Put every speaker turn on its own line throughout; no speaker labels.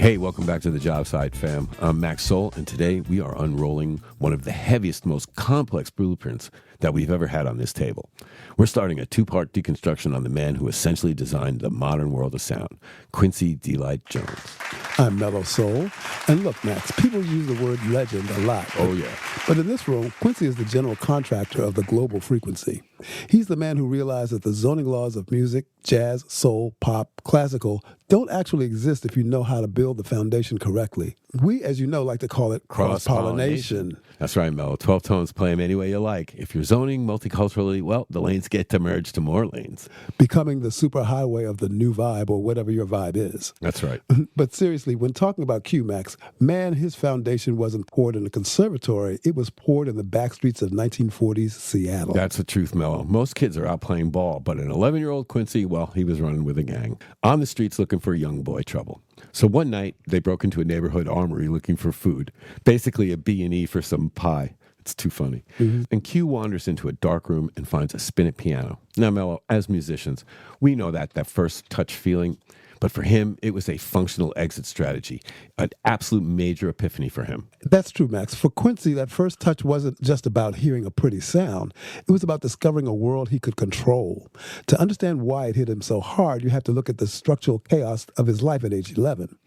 Hey, welcome back to the Job Site, fam. I'm Max Soul, and today we are unrolling one of the heaviest, most complex blueprints that we've ever had on this table. We're starting a two-part deconstruction on the man who essentially designed the modern world of sound, Quincy Delight Jones.
I'm Mello Soul. And look, Max, people use the word legend a lot.
Oh, yeah.
But in this room, Quincy is the general contractor of the global frequency. He's the man who realized that the zoning laws of music, jazz, soul, pop, classical, don't actually exist if you know how to build the foundation correctly. We, as you know, like to call it cross-pollination.
That's right, Mello. 12 tones, play them any way you like. If you're zoning multiculturally, well, the lanes get to merge to more lanes.
Becoming the superhighway of the new vibe, or whatever your vibe is.
That's right.
But seriously, when talking about Q, Max, man, his foundation wasn't poured in a conservatory. It was poured in the backstreets of 1940s Seattle.
That's the truth, Mello. Most kids are out playing ball, but an 11-year-old Quincy, well, he was running with a gang. On the streets looking for young boy trouble. So one night, they broke into a neighborhood armory looking for food. Basically a B&E for some pie. It's too funny. Mm-hmm. And Q wanders into a dark room and finds a Spinet piano. Now, Mello, as musicians, we know that first touch feeling. But for him, it was a functional exit strategy, an absolute major epiphany for him.
That's true, Max. For Quincy, that first touch wasn't just about hearing a pretty sound. It was about discovering a world he could control. To understand why it hit him so hard, you have to look at the structural chaos of his life at age 11.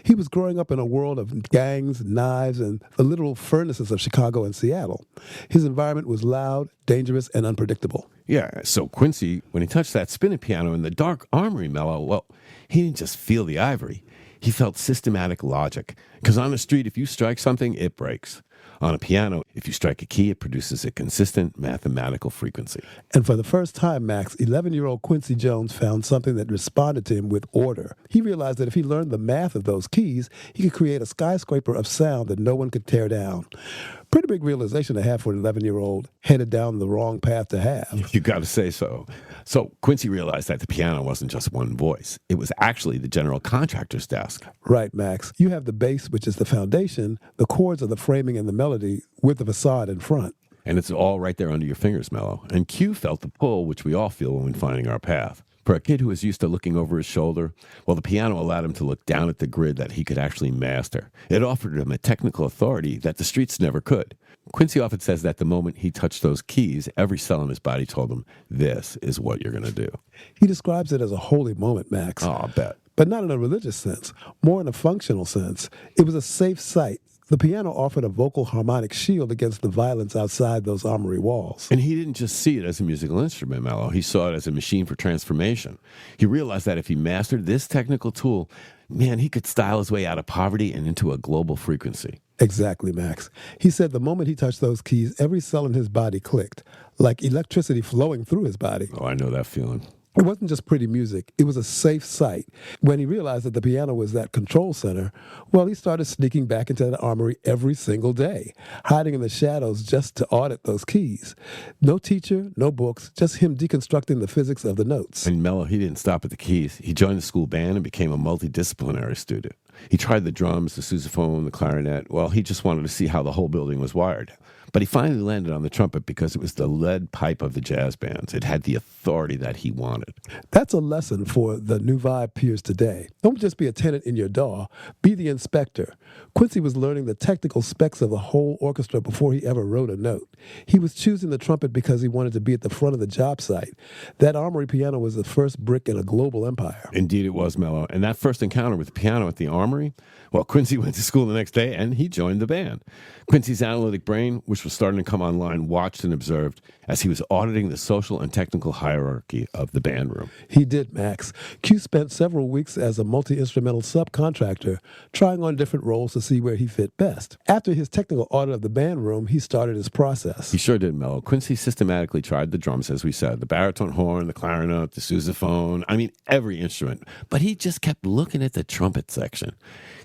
He was growing up in a world of gangs, knives, and the literal furnaces of Chicago and Seattle. His environment was loud, dangerous, and unpredictable.
Yeah, so Quincy, when he touched that Spinet piano in the dark armory, Mello, well, he didn't just feel the ivory. He felt systematic logic. Because on the street, if you strike something, it breaks. On a piano, if you strike a key, it produces a consistent mathematical frequency.
And for the first time, Max, 11-year-old Quincy Jones found something that responded to him with order. He realized that if he learned the math of those keys, he could create a skyscraper of sound that no one could tear down. Pretty big realization to have for an 11-year-old headed down the wrong path to have.
You got to say so. So Quincy realized that the piano wasn't just one voice. It was actually the general contractor's desk.
Right, Max. You have the bass, which is the foundation, the chords are the framing and the melody with the facade in front.
And it's all right there under your fingers, Mello. And Q felt the pull, which we all feel when finding our path. For a kid who was used to looking over his shoulder, well, the piano allowed him to look down at the grid that he could actually master. It offered him a technical authority that the streets never could. Quincy often says that the moment he touched those keys, every cell in his body told him, this is what you're going to do.
He describes it as a holy moment, Max.
Oh, I bet.
But not in a religious sense, more in a functional sense. It was a safe site. The piano offered a vocal harmonic shield against the violence outside those armory walls.
And he didn't just see it as a musical instrument, Mello. He saw it as a machine for transformation. He realized that if he mastered this technical tool, man, he could style his way out of poverty and into a global frequency.
Exactly, Max. He said the moment he touched those keys, every cell in his body clicked, like electricity flowing through his body.
Oh, I know that feeling.
It wasn't just pretty music. It was a safe site. When he realized that the piano was that control center, well, he started sneaking back into the armory every single day, hiding in the shadows just to audit those keys. No teacher, no books, just him deconstructing the physics of the notes.
And Mello, he didn't stop at the keys. He joined the school band and became a multidisciplinary student. He tried the drums, the sousaphone, the clarinet. Well, he just wanted to see how the whole building was wired. But he finally landed on the trumpet because it was the lead pipe of the jazz bands. It had the authority that he wanted.
That's a lesson for the new vibe peers today. Don't just be a tenant in your DAW. Be the inspector. Quincy was learning the technical specs of the whole orchestra before he ever wrote a note. He was choosing the trumpet because he wanted to be at the front of the job site. That armory piano was the first brick in a global empire.
Indeed it was, Mello. And that first encounter with the piano at the armory, well, Quincy went to school the next day and he joined the band. Quincy's analytic brain, which was starting to come online, watched and observed as he was auditing the social and technical hierarchy of the band room.
He did, Max. Q spent several weeks as a multi-instrumental subcontractor, trying on different roles to see where he fit best. After his technical audit of the band room, he started his process.
He sure did, Mello. Quincy systematically tried the drums, as we said, the baritone horn, the clarinet, the sousaphone, every instrument. But he just kept looking at the trumpet section.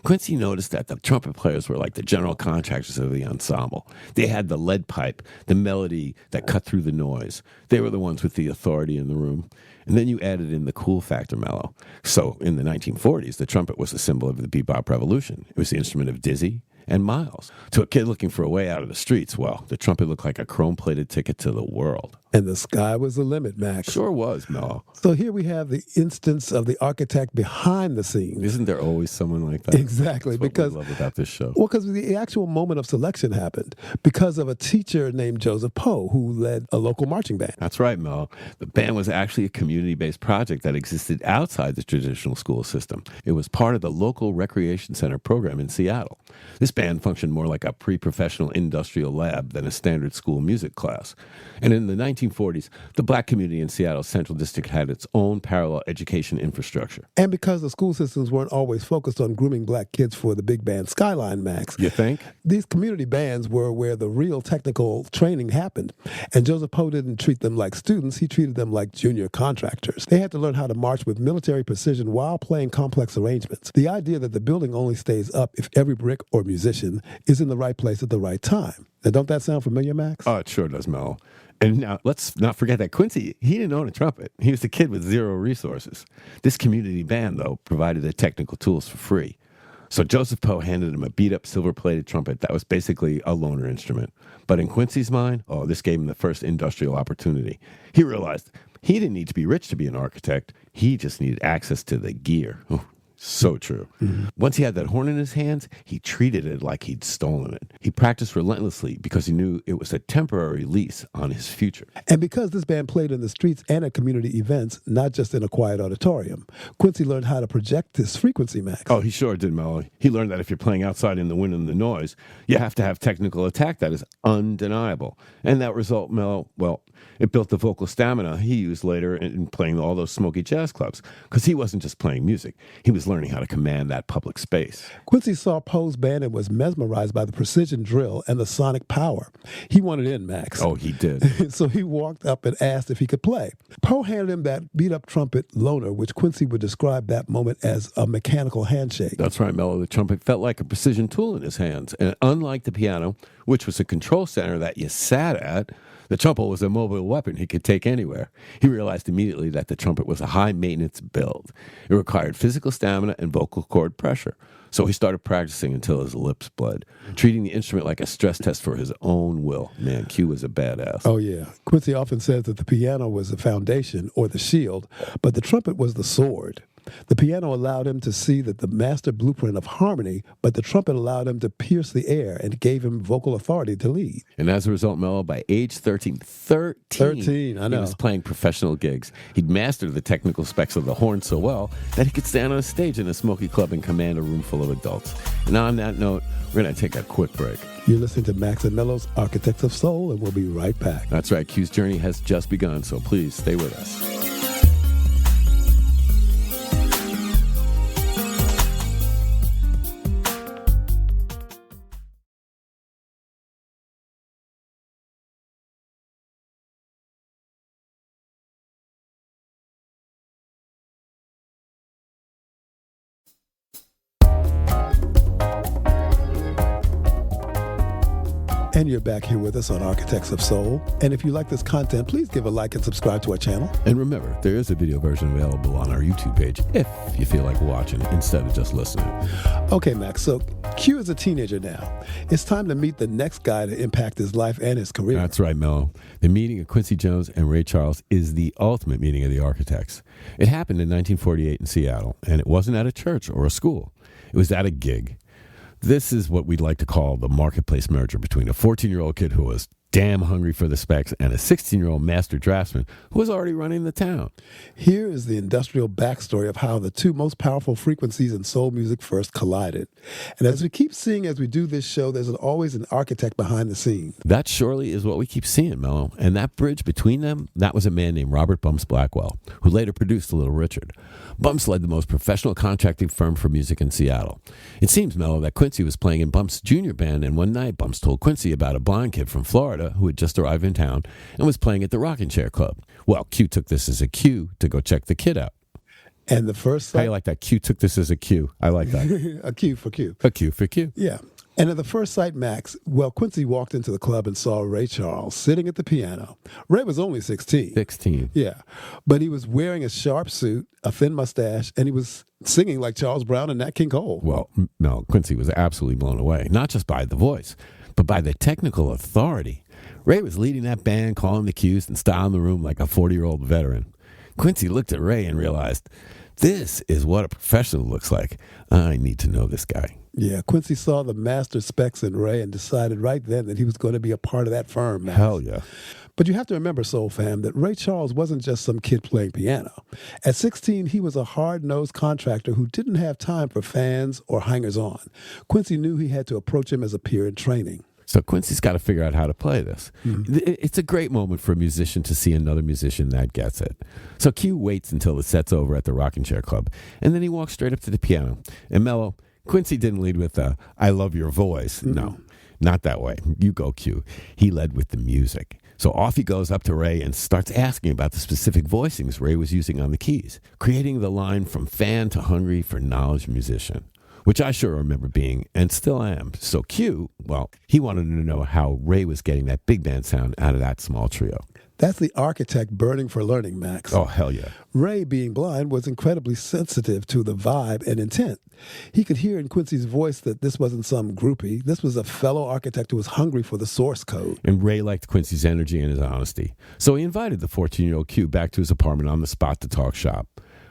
Quincy noticed that the trumpet players were like the general contractors of the ensemble. They had the lead pipe, the melody that cut through the noise. They were the ones with the authority in the room. And then you added in the cool factor, Mello. So in the 1940s, the trumpet was the symbol of the bebop revolution. It was the instrument of Dizzy and Miles. To a kid looking for a way out of the streets, well, the trumpet looked like a chrome-plated ticket to the world.
And the sky was the limit, Max.
Sure was, Mello.
So here we have the instance of the architect behind the scenes.
Isn't there always someone like that?
Exactly.
That's what
because
we love about this show.
Well, because the actual moment of selection happened because of a teacher named Joseph Poe who led a local marching band.
That's right, Mel. The band was actually a community-based project that existed outside the traditional school system. It was part of the local recreation center program in Seattle. This band functioned more like a pre-professional industrial lab than a standard school music class. And in the 1940s, the black community in Seattle's Central District had its own parallel education infrastructure.
And because the school systems weren't always focused on grooming black kids for the big band Skyline, Max.
You think?
These community bands were where the real technical training happened. And Joseph Poe didn't treat them like students. He treated them like junior contractors. They had to learn how to march with military precision while playing complex arrangements. The idea that the building only stays up if every brick or musician is in the right place at the right time. Now, don't that sound familiar, Max?
Oh, it sure does, Mel. And now, let's not forget that Quincy, he didn't own a trumpet. He was a kid with zero resources. This community band, though, provided the technical tools for free. So Joseph Poe handed him a beat-up silver-plated trumpet that was basically a loaner instrument. But in Quincy's mind, this gave him the first industrial opportunity. He realized he didn't need to be rich to be an architect. He just needed access to the gear. So true. Mm-hmm. Once he had that horn in his hands, he treated it like he'd stolen it. He practiced relentlessly because he knew it was a temporary lease on his future.
And because this band played in the streets and at community events, not just in a quiet auditorium, Quincy learned how to project his frequency, Max.
Oh, he sure did, Mello. He learned that if you're playing outside in the wind and the noise, you have to have technical attack that is undeniable. And that result, Mello, well, it built the vocal stamina he used later in playing all those smoky jazz clubs. Because he wasn't just playing music. He was learning how to command that public space.
Quincy saw Poe's band and was mesmerized by the precision drill and the sonic power. He wanted in, Max.
Oh, he did.
So he walked up and asked if he could play. Poe handed him that beat-up trumpet loaner, which Quincy would describe that moment as a mechanical handshake.
That's right, Mello. The trumpet felt like a precision tool in his hands. And unlike the piano, which was a control center that you sat at, the trumpet was a mobile weapon he could take anywhere. He realized immediately that the trumpet was a high-maintenance build. It required physical stamina and vocal cord pressure. So he started practicing until his lips bled, treating the instrument like a stress test for his own will. Man, Q was a badass.
Oh, yeah. Quincy often says that the piano was the foundation or the shield, but the trumpet was the sword. The piano allowed him to see that the master blueprint of harmony, but the trumpet allowed him to pierce the air and gave him vocal authority to lead.
And as a result, Mello, by age 13,
I know.
He was playing professional gigs. He'd mastered the technical specs of the horn so well that he could stand on a stage in a smoky club and command a room full of adults. And on that note, we're going to take a quick break.
You're listening to Max and Mello's Architects of Soul, and we'll be right back.
That's right. Q's journey has just begun, so please stay with us.
And you're back here with us on Architects of Soul. And if you like this content, please give a like and subscribe to our channel.
And remember, there is a video version available on our YouTube page if you feel like watching instead of just listening.
Okay, Max, so Q is a teenager now. It's time to meet the next guy to impact his life and his career.
That's right, Mello. The meeting of Quincy Jones and Ray Charles is the ultimate meeting of the architects. It happened in 1948 in Seattle, and it wasn't at a church or a school. It was at a gig. This is what we'd like to call the marketplace merger between a 14-year-old kid who was damn hungry for the specs and a 16-year-old master draftsman who was already running the town.
Here is the industrial backstory of how the two most powerful frequencies in soul music first collided. And as we keep seeing as we do this show, there's always an architect behind the scenes.
That surely is what we keep seeing, Mello. And that bridge between them, that was a man named Robert Bumps Blackwell, who later produced Little Richard. Bumps led the most professional contracting firm for music in Seattle. It seems, Mello, that Quincy was playing in Bumps' junior band, and one night Bumps told Quincy about a blind kid from Florida who had just arrived in town and was playing at the Rockin' Chair Club. Well, Q took this as a cue to go check the kid out.
And the first...
How you like that? Q took this as a cue. I like that.
A cue for Q.
A cue for Q.
Yeah. And at the first sight, Max, well, Quincy walked into the club and saw Ray Charles sitting at the piano. Ray was only 16.
16.
Yeah. But he was wearing a sharp suit, a thin mustache, and he was singing like Charles Brown and Nat King Cole.
Well, no, Quincy was absolutely blown away, not just by the voice, but by the technical authority. Ray was leading that band, calling the cues, and styling the room like a 40-year-old veteran. Quincy looked at Ray and realized, this is what a professional looks like. I need to know this guy.
Yeah, Quincy saw the master specs in Ray and decided right then that he was going to be a part of that firm, Max.
Hell yeah.
But you have to remember, Soul Fam, that Ray Charles wasn't just some kid playing piano. At 16, he was a hard-nosed contractor who didn't have time for fans or hangers-on. Quincy knew he had to approach him as a peer in training.
So Quincy's got to figure out how to play this. It's a great moment for a musician to see another musician that gets it. So Q waits until the set's over at the Rocking Chair Club, and then he walks straight up to the piano. And Mello, Quincy didn't lead with I love your voice. No, not that way. You go, Q. He led with the music. So off he goes up to Ray and starts asking about the specific voicings Ray was using on the keys, creating the line from fan to hungry for knowledge musician, which I sure remember being, and still am. So Q, well, he wanted to know how Ray was getting that big band sound out of that small trio.
That's the architect burning for learning, Max.
Oh, hell yeah.
Ray, being blind, was incredibly sensitive to the vibe and intent. He could hear in Quincy's voice that this wasn't some groupie. This was a fellow architect who was hungry for the source code.
And Ray liked Quincy's energy and his honesty. So he invited the 14-year-old Q back to his apartment on the spot to talk shop.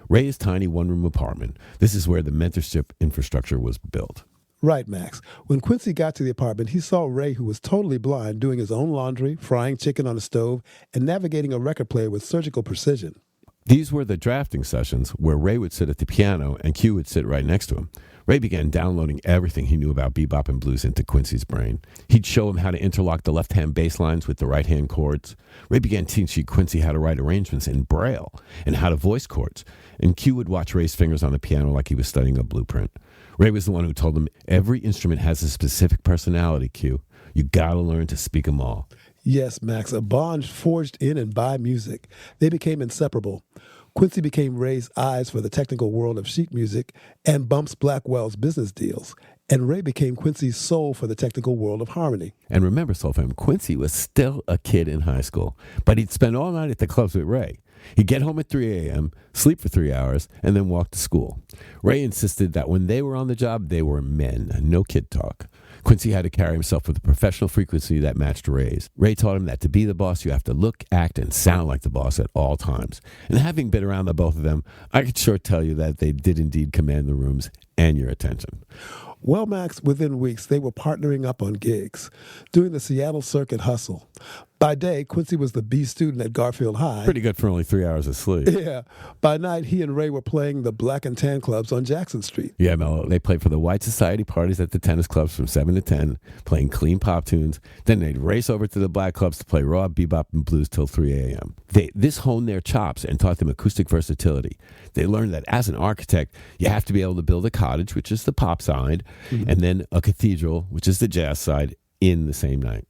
Ray's tiny one-room apartment. This is where the mentorship infrastructure was built.
Right, Max. When Quincy got to the apartment, he saw Ray, who was totally blind, doing his own laundry, frying chicken on the stove, and navigating a record player with surgical precision.
These were the drafting sessions where Ray would sit at the piano and Q would sit right next to him. Ray began downloading everything he knew about bebop and blues into Quincy's brain. He'd show him how to interlock the left-hand bass lines with the right-hand chords. Ray began teaching Quincy how to write arrangements in Braille and how to voice chords. And Q would watch Ray's fingers on the piano like he was studying a blueprint. Ray was the one who told him, every instrument has a specific personality, Q. You gotta learn to speak them all.
Yes, Max, a bond forged in and by music. They became inseparable. Quincy became Ray's eyes for the technical world of sheet music and Bumps Blackwell's business deals. And Ray became Quincy's soul for the technical world of harmony.
And remember, Soul Fam, Quincy was still a kid in high school, but he'd spend all night at the clubs with Ray. He'd get home at 3 a.m., sleep for 3 hours, and then walk to school. Ray insisted that when they were on the job, they were men, no kid talk. Quincy had to carry himself with a professional frequency that matched Ray's. Ray taught him that to be the boss, you have to look, act, and sound like the boss at all times. And having been around the both of them, I could sure tell you that they did indeed command the rooms and your attention.
Well, Max, within weeks, they were partnering up on gigs, doing the Seattle circuit hustle. By day, Quincy was the B student at Garfield High.
Pretty good for only 3 hours of sleep.
Yeah. By night, he and Ray were playing the Black and Tan clubs on Jackson Street.
Yeah, Mello. They played for the white society parties at the tennis clubs from 7 to 10, playing clean pop tunes. Then they'd race over to the black clubs to play raw bebop and blues till 3 a.m. This honed their chops and taught them acoustic versatility. They learned that as an architect, you have to be able to build a cottage, which is the pop side, and then a cathedral, which is the jazz side, in the same night.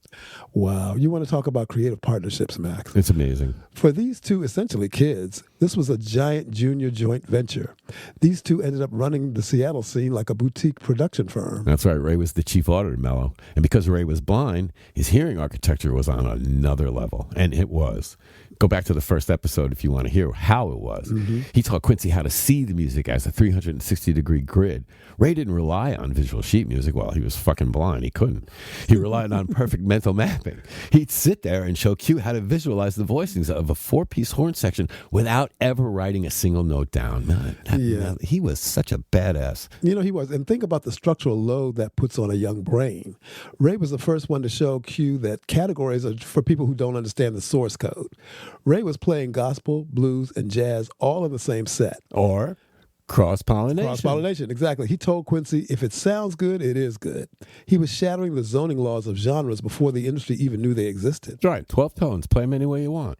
Wow. You want to talk about creative partnerships, Max?
It's amazing.
For these two essentially kids, this was a giant junior joint venture. These two ended up running the Seattle scene like a boutique production firm.
That's right. Ray was the chief auditor, Mello. And because Ray was blind, his hearing architecture was on another level. And it was. Go back to the first episode if you want to hear how it was. He taught Quincy how to see the music as a 360-degree grid. Ray didn't rely on visual sheet music. Well, he was fucking blind. He couldn't. He relied on perfect mental mapping. He'd sit there and show Q how to visualize the voicings of a 4-piece horn section without ever writing a single note down. Man, he was such a badass.
You know, he was. And think about the structural load that puts on a young brain. Ray was the first one to show Q that categories are for people who don't understand the source code. Ray was playing gospel, blues, and jazz all in the same set.
Or cross-pollination.
Cross-pollination, exactly. He told Quincy, if it sounds good, it is good. He was shattering the zoning laws of genres before the industry even knew they existed.
That's right. 12 tones. Play them any way you want.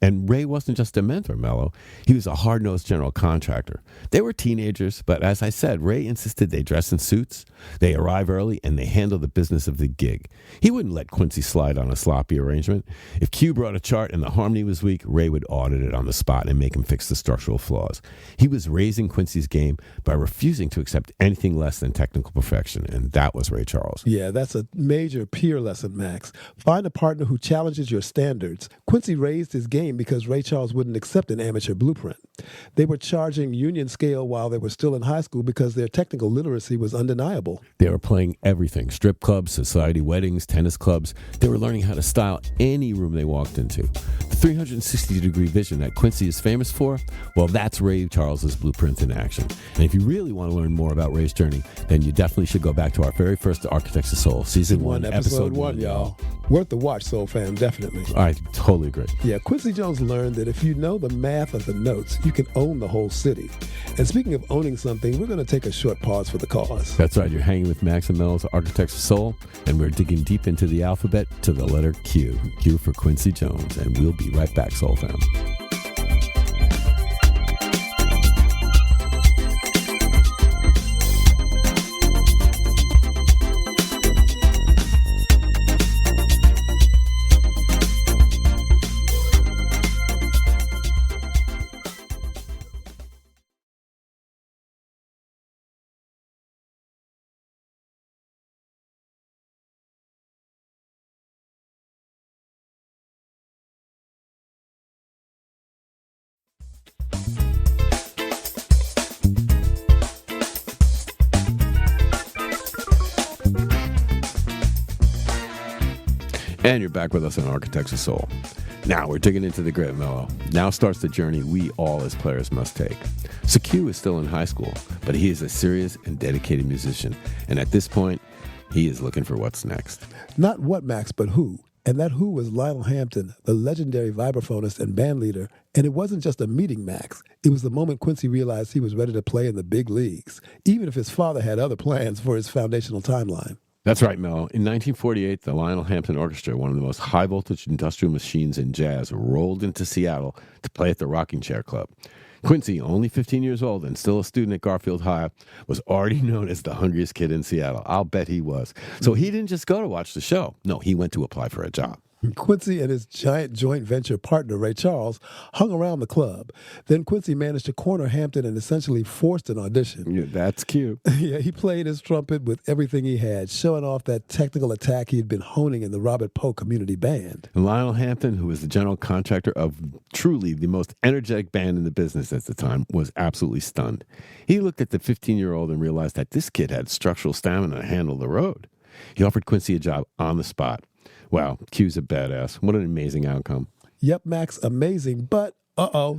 And Ray wasn't just a mentor, Mello. He was a hard-nosed general contractor. They were teenagers, but as I said, Ray insisted they dress in suits, they arrive early, and they handle the business of the gig. He wouldn't let Quincy slide on a sloppy arrangement. If Q brought a chart and the harmony was weak, Ray would audit it on the spot and make him fix the structural flaws. He was raising Quincy's game by refusing to accept anything less than technical perfection, and that was Ray Charles.
Yeah, that's a major peer lesson, Max. Find a partner who challenges your standards. Quincy raised his game because Ray Charles wouldn't accept an amateur blueprint. They were charging union scale while they were still in high school because their technical literacy was undeniable.
They were playing everything: strip clubs, society weddings, tennis clubs. They were learning how to style any room they walked into. The 360-degree vision that Quincy is famous for, well, that's Ray Charles's blueprint in action. And if you really want to learn more about Ray's journey, then you definitely should go back to our very first Architects of Soul, Season 1, Episode 1, y'all.
Worth the watch, Soul fam, definitely.
I totally agree.
Yeah, Quincy Jones learned that if you know the math of the notes, you can own the whole city. And speaking of owning something, we're going to take a short pause for the cause.
That's right. You're hanging with Max and Mello's Architects of Soul, and we're digging deep into the alphabet to the letter Q. Q for Quincy Jones, and we'll be right back, Soul fam. And you're back with us on Architects of Soul. Now we're digging into the grit, Mello. Now starts the journey we all as players must take. So Q is still in high school, but he is a serious and dedicated musician. And at this point, he is looking for what's next.
Not what, Max, but who. And that who was Lionel Hampton, the legendary vibraphonist and band leader. And it wasn't just a meeting, Max. It was the moment Quincy realized he was ready to play in the big leagues, even if his father had other plans for his foundational timeline.
That's right, Mello. In 1948, the Lionel Hampton Orchestra, one of the most high-voltage industrial machines in jazz, rolled into Seattle to play at the Rocking Chair Club. Quincy, only 15 years old and still a student at Garfield High, was already known as the hungriest kid in Seattle. I'll bet he was. So he didn't just go to watch the show. No, he went to apply for a job.
Quincy and his giant joint venture partner, Ray Charles, hung around the club. Then Quincy managed to corner Hampton and essentially forced an audition.
Yeah, that's cute.
Yeah, he played his trumpet with everything he had, showing off that technical attack he had been honing in the Robert Poe Community Band.
And Lionel Hampton, who was the general contractor of truly the most energetic band in the business at the time, was absolutely stunned. He looked at the 15-year-old and realized that this kid had structural stamina to handle the road. He offered Quincy a job on the spot. Wow, Q's a badass. What an amazing outcome.
Yep, Max, amazing, but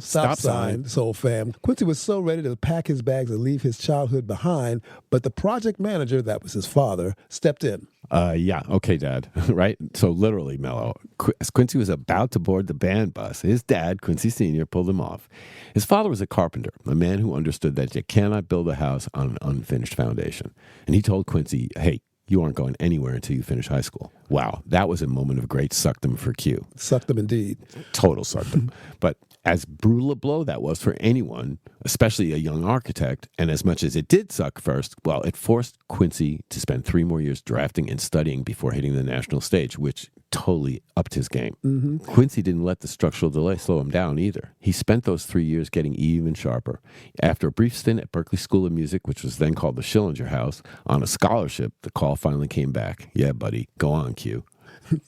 stop sign, Soul fam. Quincy was so ready to pack his bags and leave his childhood behind, but the project manager, that was his father, stepped in.
Yeah, okay, Dad, right? So literally, Mello, as Quincy was about to board the band bus, his dad, Quincy Sr., pulled him off. His father was a carpenter, a man who understood that you cannot build a house on an unfinished foundation. And he told Quincy, hey, you aren't going anywhere until you finish high school. Wow, that was a moment of great suckdom for Q.
Suckdom indeed.
Total suckdom. But as brutal a blow that was for anyone, especially a young architect, and as much as it did suck first, well, it forced Quincy to spend 3 more years drafting and studying before hitting the national stage, which totally upped his game. Mm-hmm. Quincy didn't let the structural delay slow him down either. He spent those 3 years getting even sharper. After a brief stint at Berklee School of Music, which was then called the Schillinger House, on a scholarship, the call finally came back. Yeah, buddy, go on, Q.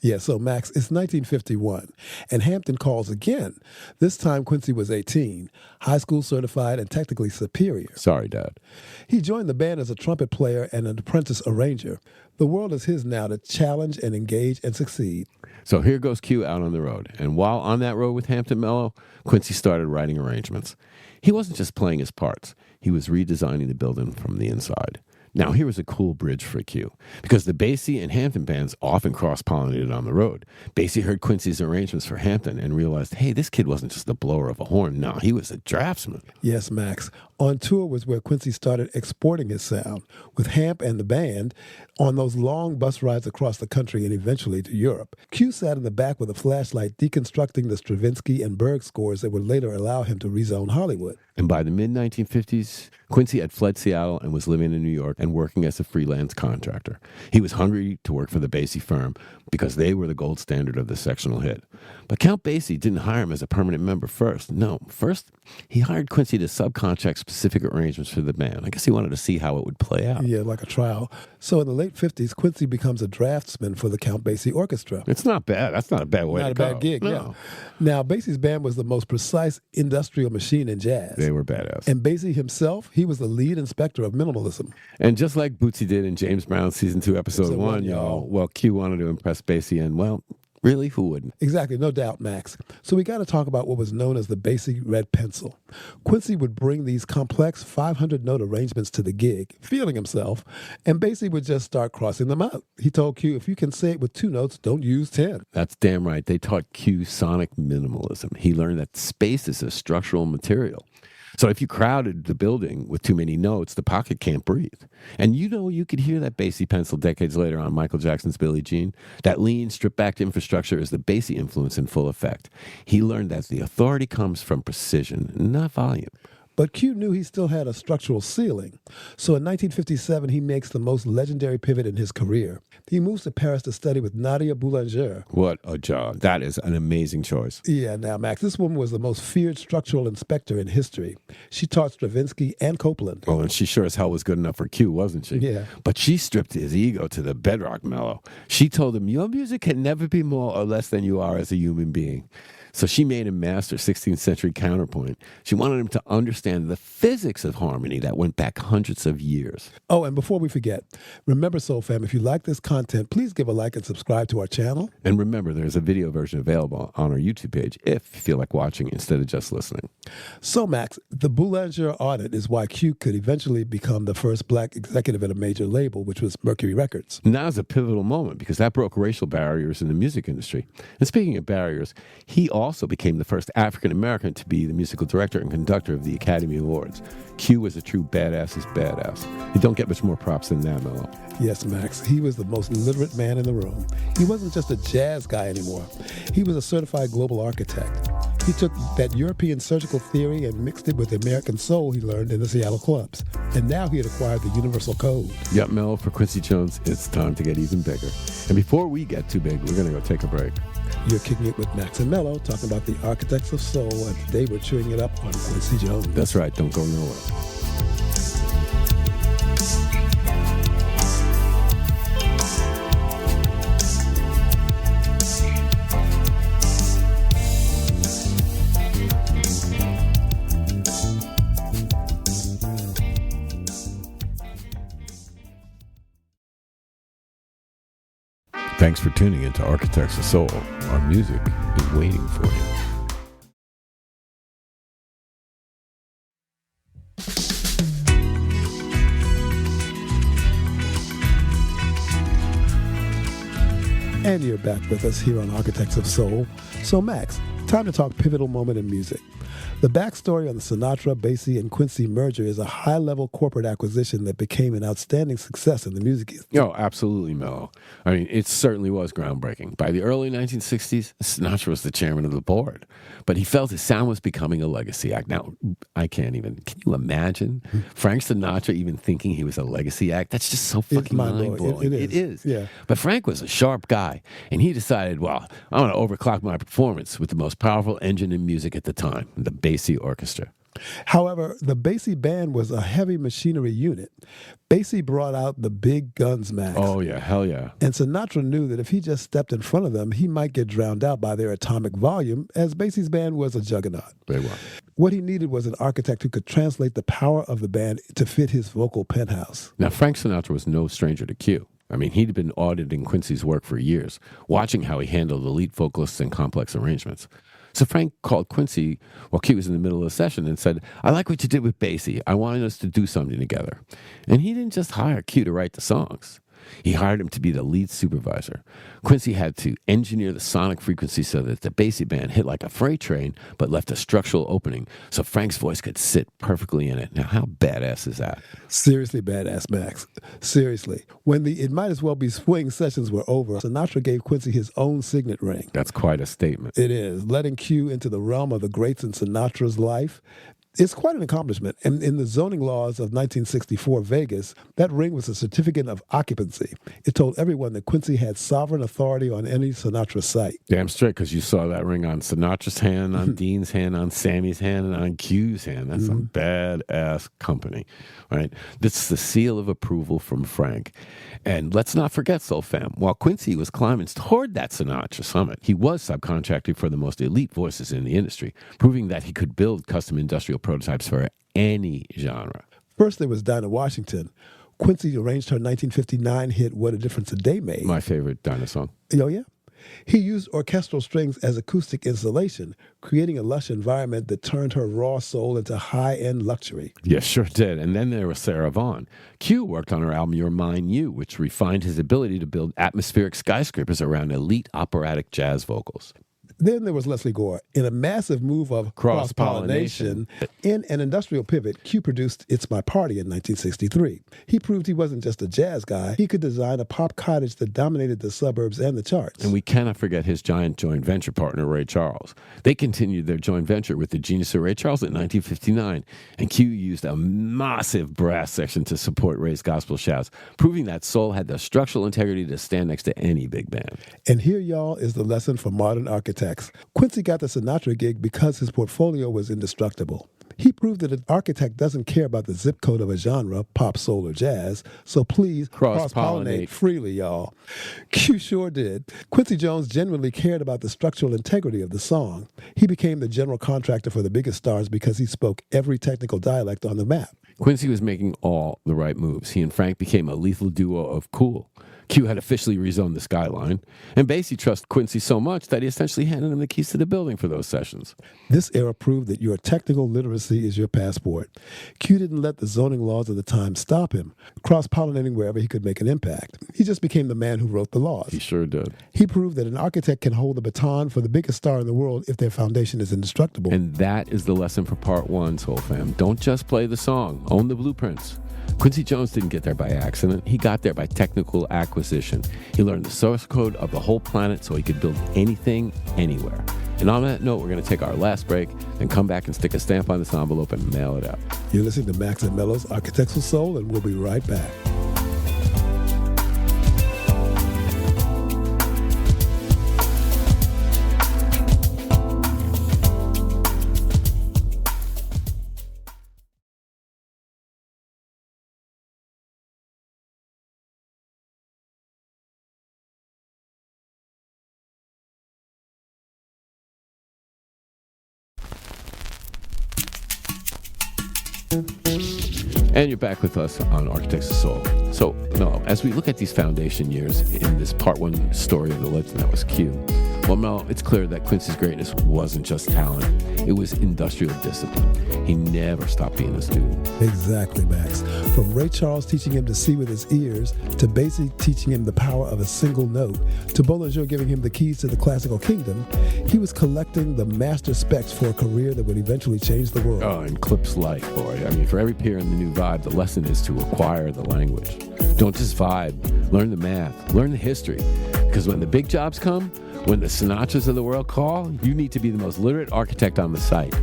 Yeah, so Max, it's 1951, and Hampton calls again. This time, Quincy was 18, high school certified and technically superior.
Sorry, Dad.
He joined the band as a trumpet player and an apprentice arranger. The world is his now to challenge and engage and succeed.
So here goes Q out on the road. And while on that road with Hampton Mello, Quincy started writing arrangements. He wasn't just playing his parts. He was redesigning the building from the inside. Now, here was a cool bridge for Q, because the Basie and Hampton bands often cross-pollinated on the road. Basie heard Quincy's arrangements for Hampton and realized, hey, this kid wasn't just the blower of a horn. No, he was a draftsman.
Yes, Max. On tour was where Quincy started exporting his sound, with Hamp and the band on those long bus rides across the country and eventually to Europe. Q sat in the back with a flashlight deconstructing the Stravinsky and Berg scores that would later allow him to rezone Hollywood.
And by the mid-1950s, Quincy had fled Seattle and was living in New York and working as a freelance contractor. He was hungry to work for the Basie firm because they were the gold standard of the sectional hit. But Count Basie didn't hire him as a permanent member first. No, first he hired Quincy to subcontract specific arrangements for the band. I guess he wanted to see how it would play out.
Yeah, like a trial. So in the late 50s, Quincy becomes a draftsman for the Count Basie Orchestra.
It's not bad. That's not a bad way to go.
Not a bad gig,
No.
yeah. Now, Basie's band was the most precise industrial machine in jazz.
They were badass.
And Basie himself, he was the lead inspector of minimalism.
And just like Bootsy did in James Brown Season 2, Episode
Episode
1,
one,
y'all,
y'all.
well, Q wanted to impress Basie, and, well, really, who wouldn't?
Exactly, no doubt, Max. So we got to talk about what was known as the Basie Red Pencil. Quincy would bring these complex 500-note arrangements to the gig, feeling himself, and Basie would just start crossing them out. He told Q, if you can say it with 2 notes, don't use 10.
That's damn right. They taught Q sonic minimalism. He learned that space is a structural material. So if you crowded the building with too many notes, the pocket can't breathe. And you could hear that Basie pencil decades later on Michael Jackson's Billie Jean. That lean, stripped-back infrastructure is the Basie influence in full effect. He learned that the authority comes from precision, not volume.
But Q knew he still had a structural ceiling. So in 1957, he makes the most legendary pivot in his career. He moves to Paris to study with Nadia Boulanger.
What a job. That is an amazing choice.
Yeah, now, Max, this woman was the most feared structural inspector in history. She taught Stravinsky and Copland.
Well, and she sure as hell was good enough for Q, wasn't she?
Yeah.
But she stripped his ego to the bedrock, Mello. She told him, your music can never be more or less than you are as a human being. So she made him master 16th century counterpoint. She wanted him to understand the physics of harmony that went back hundreds of years.
Oh, and before we forget, remember, Soul Fam, if you like this content, please give a like and subscribe to our channel.
And remember, there's a video version available on our YouTube page if you feel like watching instead of just listening.
So, Max, the Boulanger audit is why Q could eventually become the first black executive at a major label, which was Mercury Records.
Now's a pivotal moment because that broke racial barriers in the music industry. And speaking of barriers, he also became the first African-American to be the musical director and conductor of the Academy Awards. Q was a true badass's badass. You don't get much more props than that, Mello.
Yes, Max. He was the most literate man in the room. He wasn't just a jazz guy anymore. He was a certified global architect. He took that European surgical theory and mixed it with the American soul he learned in the Seattle clubs. And now he had acquired the universal code.
Yep, Mello, for Quincy Jones, it's time to get even bigger. And before we get too big, we're going to go take a break.
You're kicking it with Max and Mello, talking about the architects of soul, and today we're chewing it up on Quincy Jones.
That's right, don't go nowhere. Thanks for tuning into Architects of Soul. Our music is waiting for you.
And you're back with us here on Architects of Soul. So, Max, time to talk pivotal moment in music. The backstory on the Sinatra, Basie, and Quincy merger is a high-level corporate acquisition that became an outstanding success in the music.
Oh, absolutely, Mello. I mean, it certainly was groundbreaking. By the early 1960s, Sinatra was the chairman of the board, but he felt his sound was becoming a legacy act. Now, can you imagine Frank Sinatra even thinking he was a legacy act? That's just so fucking mind-blowing.
It is. Yeah.
But Frank was a sharp guy, and he decided, well, I want to overclock my performance with the most powerful engine in music at the time, the Basie Orchestra.
However, the Basie band was a heavy machinery unit. Basie brought out the big guns, Max.
Oh, yeah, hell yeah.
And Sinatra knew that if he just stepped in front of them, he might get drowned out by their atomic volume, as Basie's band was a juggernaut.
They were.
What he needed was an architect who could translate the power of the band to fit his vocal penthouse.
Now, Frank Sinatra was no stranger to Q. I mean, he'd been auditing Quincy's work for years, watching how he handled elite vocalists and complex arrangements. So Frank called Quincy while Q was in the middle of the session and said, I like what you did with Basie. I wanted us to do something together. And he didn't just hire Q to write the songs. He hired him to be the lead supervisor. Quincy had to engineer the sonic frequency so that the Basie band hit like a freight train, but left a structural opening so Frank's voice could sit perfectly in it. Now, how badass is that?
Seriously badass, Max. Seriously. When the It Might As Well Be Swing sessions were over, Sinatra gave Quincy his own signet ring.
That's quite a statement.
It is. Letting Q into the realm of the greats in Sinatra's life. It's quite an accomplishment. And in the zoning laws of 1964 Vegas, that ring was a certificate of occupancy. It told everyone that Quincy had sovereign authority on any Sinatra site.
Damn straight, because you saw that ring on Sinatra's hand, on Dean's hand, on Sammy's hand, and on Q's hand. That's some badass company, right? This is the seal of approval from Frank. And let's not forget, Soul Fam, while Quincy was climbing toward that Sinatra summit, he was subcontracting for the most elite voices in the industry, proving that he could build custom industrial prototypes for any genre.
First, there was Dinah Washington. Quincy arranged her 1959 hit What a Difference a Day Made.
My favorite Dinah song.
Oh, yeah? He used orchestral strings as acoustic insulation, creating a lush environment that turned her raw soul into high-end luxury.
Yes, sure did. And then there was Sarah Vaughan. Q worked on her album Your Mine You, which refined his ability to build atmospheric skyscrapers around elite operatic jazz vocals.
Then there was Leslie Gore. In a massive move of cross-pollination, in an industrial pivot, Q produced It's My Party in 1963. He proved he wasn't just a jazz guy. He could design a pop cottage that dominated the suburbs and the charts.
And we cannot forget his giant joint venture partner, Ray Charles. They continued their joint venture with the genius of Ray Charles in 1959, and Q used a massive brass section to support Ray's gospel shouts, proving that soul had the structural integrity to stand next to any big band.
And here, y'all, is the lesson for modern architects. Quincy got the Sinatra gig because his portfolio was indestructible. He proved that an architect doesn't care about the zip code of a genre, pop, soul, or jazz, so please cross-pollinate freely, y'all. Q sure did. Quincy Jones genuinely cared about the structural integrity of the song. He became the general contractor for the biggest stars because he spoke every technical dialect on the map.
Quincy was making all the right moves. He and Frank became a lethal duo of cool. Q had officially rezoned the skyline, and Basie trusted Quincy so much that he essentially handed him the keys to the building for those sessions.
This era proved that your technical literacy is your passport. Q didn't let the zoning laws of the time stop him, cross-pollinating wherever he could make an impact. He just became the man who wrote the laws.
He sure did.
He proved that an architect can hold the baton for the biggest star in the world if their foundation is indestructible.
And that is the lesson for part one, Soul Fam. Don't just play the song, own the blueprints. Quincy Jones didn't get there by accident. He got there by technical acquisition. He learned the source code of the whole planet so he could build anything, anywhere. And on that note, we're going to take our last break and come back and stick a stamp on this envelope and mail it out.
You're listening to Max and Mello's Architectural Soul, and we'll be right back.
And you're back with us on Architects of Soul. So, Mello, as we look at these foundation years in this part one story of the legend that was Q, well, Mello, it's clear that Quincy's greatness wasn't just talent. It was industrial discipline. He never stopped being a student.
Exactly, Max. From Ray Charles teaching him to see with his ears, to Basie teaching him the power of a single note, to Boulanger giving him the keys to the classical kingdom, he was collecting the master specs for a career that would eventually change the world.
Oh, and clips like, boy. I mean, for every peer in the new vibe, the lesson is to acquire the language. Don't just vibe. Learn the math. Learn the history. Because when the big jobs come, when the Sinatras of the world call, you need to be the most literate architect on the site.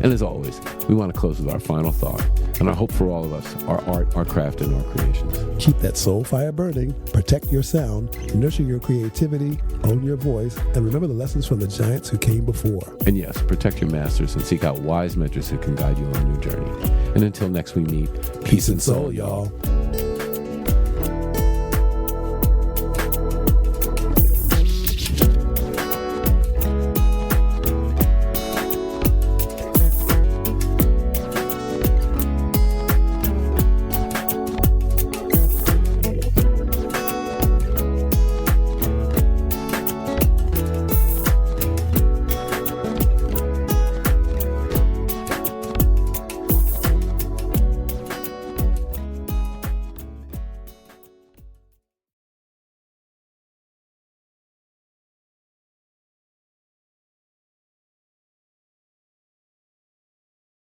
And as always, we want to close with our final thought and our hope for all of us, our art, our craft, and our creations.
Keep that soul fire burning, protect your sound, nurture your creativity, own your voice, and remember the lessons from the giants who came before.
And yes, protect your masters and seek out wise mentors who can guide you on your journey. And until next we meet,
Peace and soul, y'all.